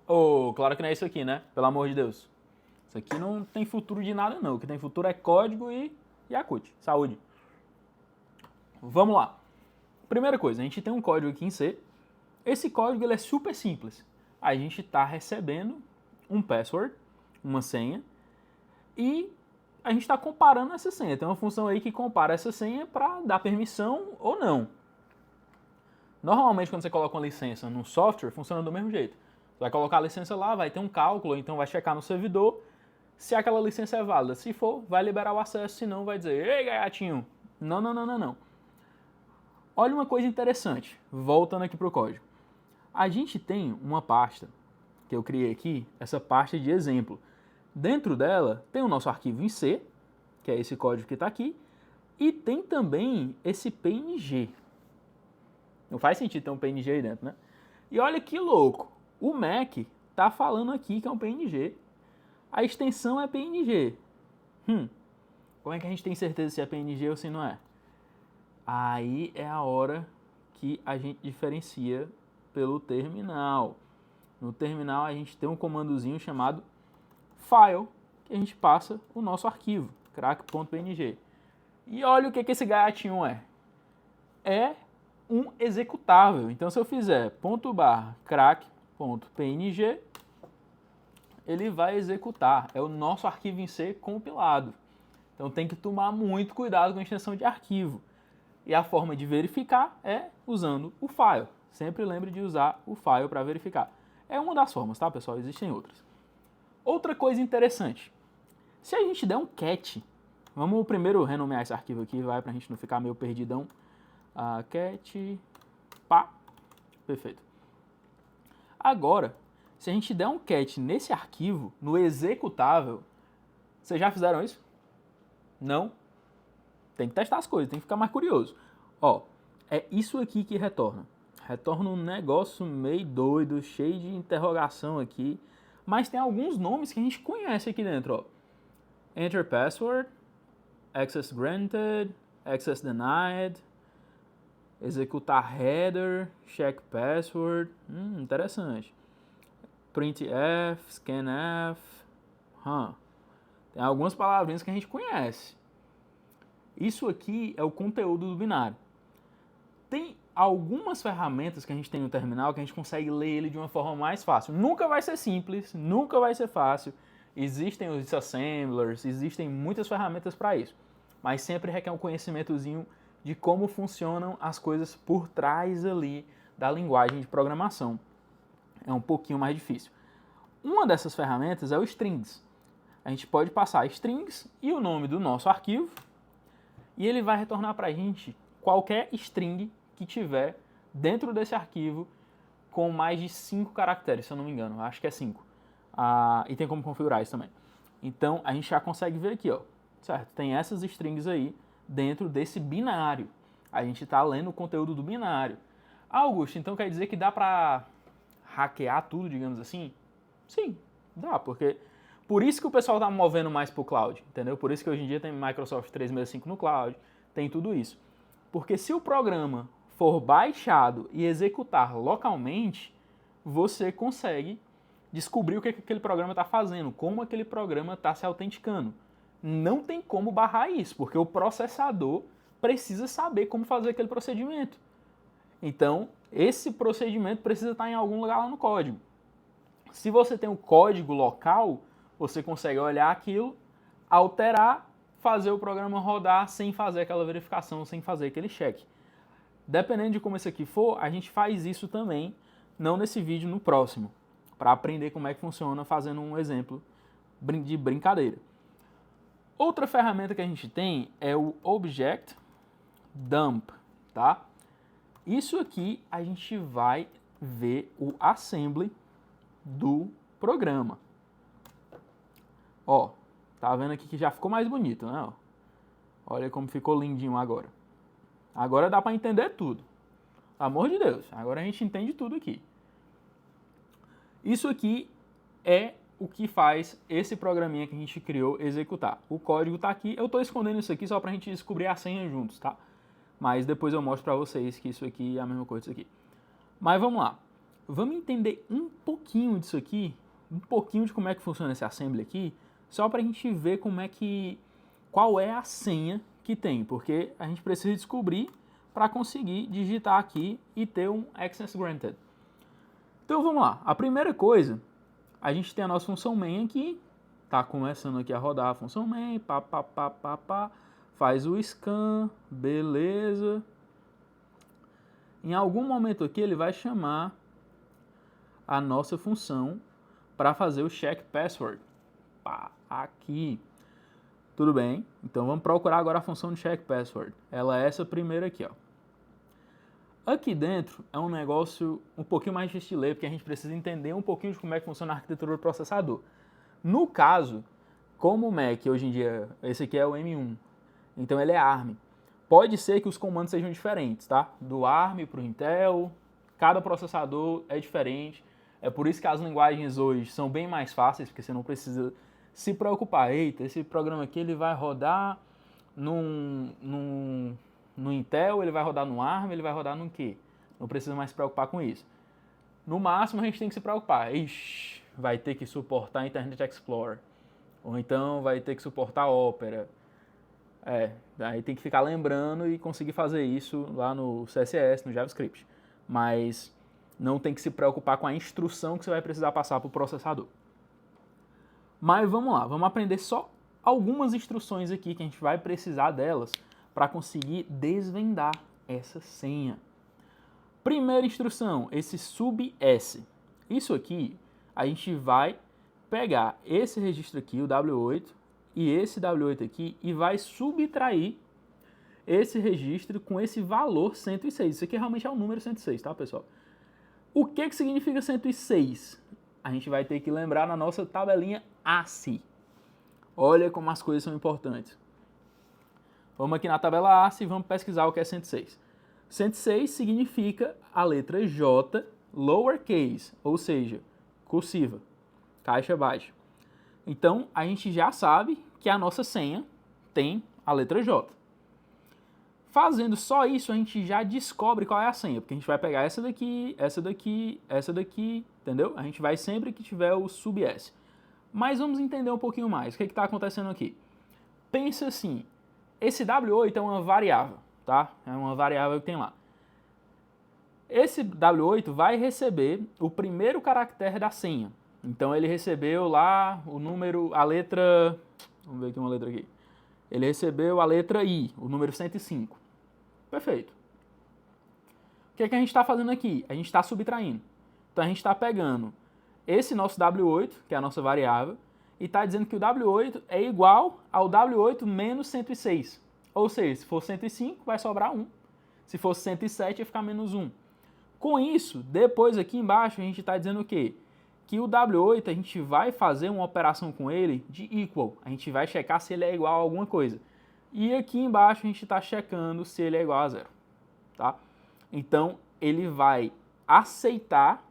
Oh, claro que não é isso aqui, né? Pelo amor de Deus. Isso aqui não tem futuro de nada, não. O que tem futuro é código e Yakut. Saúde. Vamos lá. Primeira coisa, a gente tem um código aqui em C. Esse código ele é super simples. A gente está recebendo um password, uma senha, e a gente está comparando essa senha. Tem uma função aí que compara essa senha para dar permissão ou não. Normalmente, quando você coloca uma licença no software, funciona do mesmo jeito. Você vai colocar a licença lá, vai ter um cálculo, então vai checar no servidor se aquela licença é válida. Se for, vai liberar o acesso, se não, vai dizer, ei, gaiatinho, não, não, não, não, não. Olha uma coisa interessante, voltando aqui para o código. A gente tem uma pasta que eu criei aqui, essa pasta de exemplo. Dentro dela tem o nosso arquivo em C, que é esse código que está aqui, e tem também esse PNG. Não faz sentido ter um PNG aí dentro, né? E olha que louco, o Mac tá falando aqui que é um PNG. A extensão é PNG. Como é que a gente tem certeza se é PNG ou se não é? Aí é a hora que a gente diferencia pelo terminal. No terminal a gente tem um comandozinho chamado file, que a gente passa o nosso arquivo, crack.png. E olha o que esse gatinho é. É um executável. Então se eu fizer .crack.png, ele vai executar. É o nosso arquivo em C compilado. Então tem que tomar muito cuidado com a extensão de arquivo. E a forma de verificar é usando o file. Sempre lembre de usar o file para verificar. É uma das formas, tá, pessoal? Existem outras. Outra coisa interessante. Se a gente der um cat, vamos primeiro renomear esse arquivo aqui, vai, para a gente não ficar meio perdidão. Cat, pá, perfeito. Agora, se a gente der um cat nesse arquivo, no executável, vocês já fizeram isso? Não? Tem que testar as coisas, tem que ficar mais curioso. Ó, é isso aqui que retorna. Retorna um negócio meio doido, cheio de interrogação aqui, mas tem alguns nomes que a gente conhece aqui dentro, ó. Enter password, access granted, access denied, executar header, check password, interessante. Printf, scanf, tem algumas palavrinhas que a gente conhece. Isso aqui é o conteúdo do binário. Tem algumas ferramentas que a gente tem no terminal que a gente consegue ler ele de uma forma mais fácil. Nunca vai ser simples, nunca vai ser fácil. Existem os disassemblers, existem muitas ferramentas para isso. Mas sempre requer um conhecimentozinho de como funcionam as coisas por trás ali da linguagem de programação. É um pouquinho mais difícil. Uma dessas ferramentas é o strings. A gente pode passar strings e o nome do nosso arquivo, e ele vai retornar para a gente qualquer string que tiver dentro desse arquivo com mais de 5 caracteres, se eu não me engano. Acho que é 5. E tem como configurar isso também. Então, a gente já consegue ver aqui, ó, certo? Tem essas strings aí dentro desse binário. A gente está lendo o conteúdo do binário. Augusto, então quer dizer que dá para hackear tudo, digamos assim? Sim, dá, porque... Por isso que o pessoal está movendo mais para o cloud, entendeu? Por isso que hoje em dia tem Microsoft 365 no cloud, tem tudo isso. Porque se o programa for baixado e executar localmente, você consegue descobrir o que aquele programa está fazendo, como aquele programa está se autenticando. Não tem como barrar isso, porque o processador precisa saber como fazer aquele procedimento. Então, esse procedimento precisa estar em algum lugar lá no código. Se você tem o código local, você consegue olhar aquilo, alterar, fazer o programa rodar sem fazer aquela verificação, sem fazer aquele check. Dependendo de como esse aqui for, a gente faz isso também, não nesse vídeo, no próximo, para aprender como é que funciona fazendo um exemplo de brincadeira. Outra ferramenta que a gente tem é o Object Dump, tá? Isso aqui a gente vai ver o assembly do programa. Ó, tá vendo aqui que já ficou mais bonito, né? Olha como ficou lindinho agora. Agora dá para entender tudo. Pelo amor de Deus, agora a gente entende tudo aqui. Isso aqui é o que faz esse programinha que a gente criou executar. O código tá aqui, eu tô escondendo isso aqui só pra gente descobrir a senha juntos, tá? Mas depois eu mostro pra vocês que isso aqui é a mesma coisa disso aqui. Mas vamos lá. vamos entender um pouquinho disso aqui, um pouquinho de como é que funciona esse assembly aqui, só para a gente ver qual é a senha que tem, porque a gente precisa descobrir para conseguir digitar aqui e ter um access granted. Então vamos lá, a primeira coisa, a gente tem a nossa função main aqui, tá começando aqui a rodar a função main, faz o scan, beleza. Em algum momento aqui ele vai chamar a nossa função para fazer o check password. Pá, aqui. Tudo bem, então vamos procurar agora a função de check password. Ela é essa primeira aqui, ó. Aqui dentro é um negócio um pouquinho mais difícil de ler, porque a gente precisa entender um pouquinho de como é que funciona a arquitetura do processador. No caso, como o Mac hoje em dia, esse aqui é o M1, então ele é ARM. Pode ser que os comandos sejam diferentes, tá? Do ARM para o Intel, cada processador é diferente. É por isso que as linguagens hoje são bem mais fáceis, porque você não precisa se preocupar. Eita, esse programa aqui ele vai rodar no Intel, ele vai rodar no ARM, ele vai rodar no quê? Não precisa mais se preocupar com isso. No máximo a gente tem que se preocupar. Ixi, vai ter que suportar Internet Explorer. Ou então vai ter que suportar Opera. Aí tem que ficar lembrando e conseguir fazer isso lá no CSS, no JavaScript. Mas não tem que se preocupar com a instrução que você vai precisar passar para o processador. Mas vamos lá, vamos aprender só algumas instruções aqui que a gente vai precisar delas para conseguir desvendar essa senha. Primeira instrução, esse sub-S. Isso aqui, a gente vai pegar esse registro aqui, o W8, e esse W8 aqui, e vai subtrair esse registro com esse valor 106. Isso aqui realmente é o número 106, tá, pessoal? O que significa 106? A gente vai ter que lembrar na nossa tabelinha ASCII. Olha como as coisas são importantes. Vamos aqui na tabela ASCII e vamos pesquisar o que é 106. 106 significa a letra J lowercase, ou seja, cursiva, caixa baixa. Então, a gente já sabe que a nossa senha tem a letra J. Fazendo só isso, a gente já descobre qual é a senha, porque a gente vai pegar essa daqui, essa daqui, essa daqui, entendeu? A gente vai sempre que tiver o sub-S. Mas vamos entender um pouquinho mais. O que está acontecendo aqui? Pensa assim, esse W8 é uma variável, tá? É uma variável que tem lá. Esse W8 vai receber o primeiro caractere da senha. Então ele recebeu lá o número, a letra... Vamos ver aqui uma letra aqui. Ele recebeu a letra I, o número 105. Perfeito. O que é que a gente está fazendo aqui? A gente está subtraindo. Então a gente está pegando esse nosso W8, que é a nossa variável, e está dizendo que o W8 é igual ao W8 menos 106. Ou seja, se for 105, vai sobrar 1. Se fosse 107, vai ficar menos 1. Com isso, depois aqui embaixo, a gente está dizendo o quê? Que o W8, a gente vai fazer uma operação com ele de equal. A gente vai checar se ele é igual a alguma coisa. E aqui embaixo, a gente está checando se ele é igual a 0. Tá? Então, ele vai aceitar,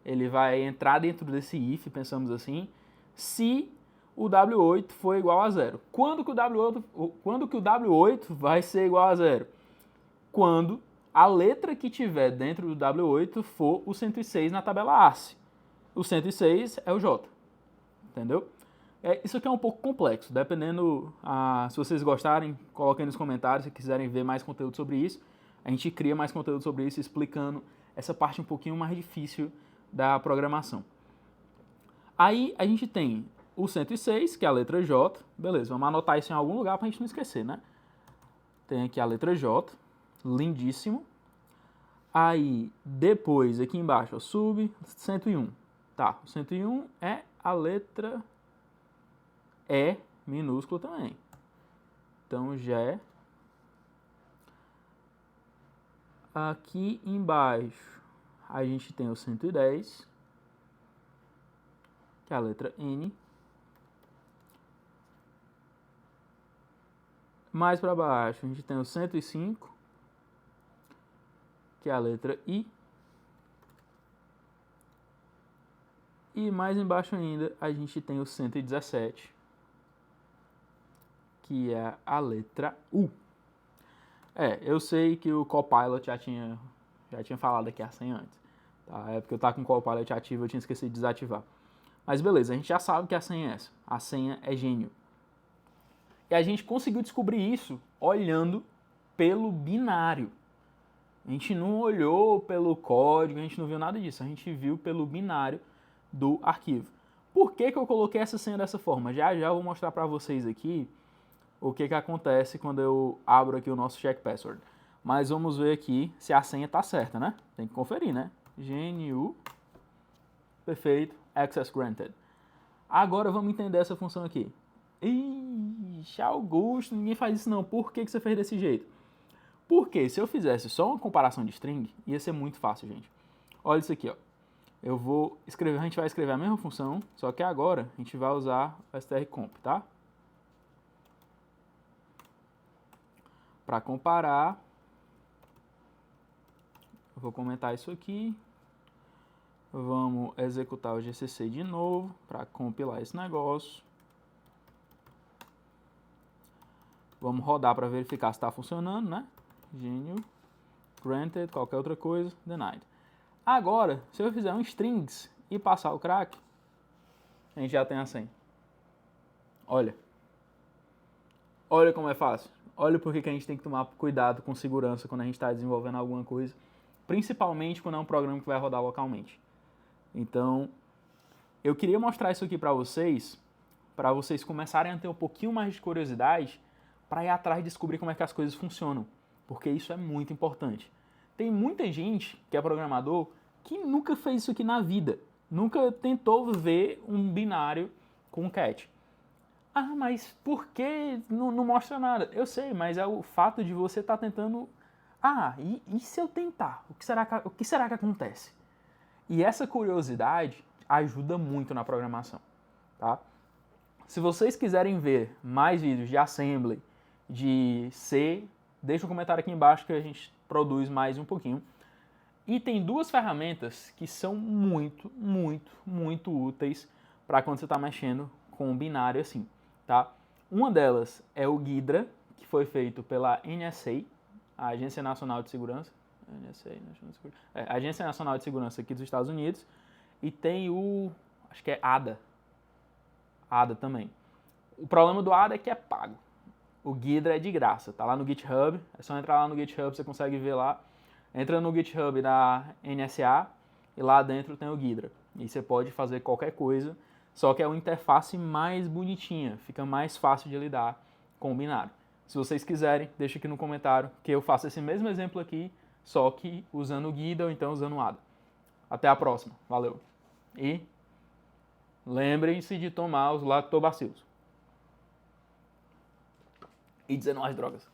ele vai entrar dentro desse if, pensamos assim, se o W8 for igual a 0. Quando que o W8 vai ser igual a 0? Quando a letra que tiver dentro do W8 for o 106 na tabela ASCII. O 106 é o J, entendeu? Isso aqui é um pouco complexo, dependendo, se vocês gostarem, coloquem nos comentários se quiserem ver mais conteúdo sobre isso. A gente cria mais conteúdo sobre isso, explicando essa parte um pouquinho mais difícil da programação. Aí a gente tem o 106, que é a letra J. Beleza, vamos anotar isso em algum lugar para a gente não esquecer, né? Tem aqui a letra J, lindíssimo. Aí, depois, aqui embaixo, ó, sub 101. Tá, o 101 é a letra E minúscula também. Então, já é. Aqui embaixo, a gente tem o 110, que é a letra N. Mais para baixo, a gente tem o 105, que é a letra I. E mais embaixo ainda, a gente tem o 117, que é a letra U. Eu sei que o Copilot já tinha falado aqui a senha antes, Tá? É porque eu estava com o Copilot ativo, eu tinha esquecido de desativar. Mas beleza, a gente já sabe que a senha é essa. A senha é gênio. E a gente conseguiu descobrir isso olhando pelo binário. A gente não olhou pelo código, a gente não viu nada disso. A gente viu pelo binário do arquivo. Por que eu coloquei essa senha dessa forma? Já eu vou mostrar para vocês aqui o que acontece quando eu abro aqui o nosso check password. Mas vamos ver aqui se a senha está certa, né? Tem que conferir, né? GNU, perfeito, access granted. Agora vamos entender essa função aqui. Ixi, Augusto, ninguém faz isso não. Por que você fez desse jeito? Porque se eu fizesse só uma comparação de string, ia ser muito fácil, gente. Olha isso aqui, ó. Eu vou escrever, a gente vai escrever a mesma função, só que agora a gente vai usar o strcomp, tá? Para comparar, eu vou comentar isso aqui. Vamos executar o GCC de novo para compilar esse negócio. Vamos rodar para verificar se está funcionando, né? GNU, granted, qualquer outra coisa, denied. Agora, se eu fizer um strings e passar o crack, a gente já tem a senha. Olha. Olha como é fácil. Olha por que a gente tem que tomar cuidado com segurança quando a gente está desenvolvendo alguma coisa. Principalmente quando é um programa que vai rodar localmente. Então, eu queria mostrar isso aqui para vocês começarem a ter um pouquinho mais de curiosidade para ir atrás e descobrir como é que as coisas funcionam. Porque isso é muito importante. Tem muita gente que é programador que nunca fez isso aqui na vida. Nunca tentou ver um binário com cat. Ah, mas por que não mostra nada? Eu sei, mas é o fato de você estar tentando... Ah, e se eu tentar? O que será que acontece? E essa curiosidade ajuda muito na programação, tá? Se vocês quiserem ver mais vídeos de assembly, de C, deixa um comentário aqui embaixo que a gente produz mais um pouquinho. E tem duas ferramentas que são muito, muito, muito úteis para quando você está mexendo com um binário assim, tá? Uma delas é o Ghidra, que foi feito pela NSA, a Agência Nacional de Segurança, a Agência Nacional de Segurança aqui dos Estados Unidos, e tem o, acho que é ADA também. O problema do ADA é que é pago. O Ghidra é de graça, tá lá no GitHub, é só entrar lá no GitHub, você consegue ver lá. Entra no GitHub da NSA e lá dentro tem o Ghidra. E você pode fazer qualquer coisa, só que é uma interface mais bonitinha, fica mais fácil de lidar com o binário. Se vocês quiserem, deixa aqui no comentário que eu faço esse mesmo exemplo aqui, só que usando o Ghidra ou então usando o ADA. Até a próxima, valeu! E lembrem-se de tomar os lactobacilos. E 19 drogas.